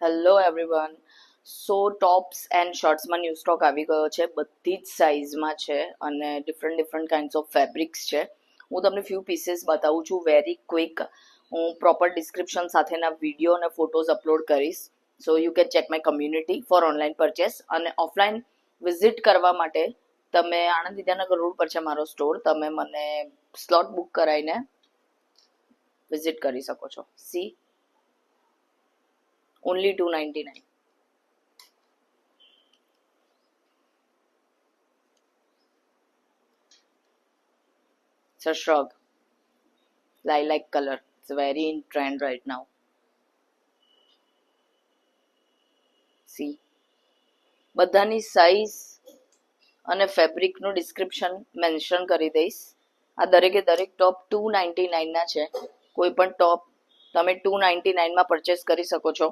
Hello everyone. So tops and શર્ટ્સમાં new stock આવી ગયો છે. બધી જ સાઇઝમાં છે અને ડિફરન્ટ કાઇન્ડ્સ ઓફ ફેબ્રિક્સ છે. હું તમને ફ્યુ પીસીસ બતાવું છું વેરી ક્વિક. હું પ્રોપર ડિસ્ક્રિપ્શન સાથેના વિડીયો અને ફોટોઝ અપલોડ કરીશ. So you can check my community for online purchase. અને ઓફલાઈન વિઝિટ કરવા માટે તમે આણંદ વિદ્યાનગર રોડ પર છે મારો સ્ટોર. તમે મને સ્લોટ બુક કરાવીને વિઝિટ કરી શકો છો. C only 299. It's a shrug, lilac color. It's very in trend right now. See, બધાની સાઇઝ અને ફેબ્રિકનું ડિસ્ક્રિપ્શન મેન્શન કરી દઈશ. આ દરેકે દરેક ટોપ 299 ના છે. કોઈ પણ ટોપ તમે 299 માં પરચેસ કરી શકો છો.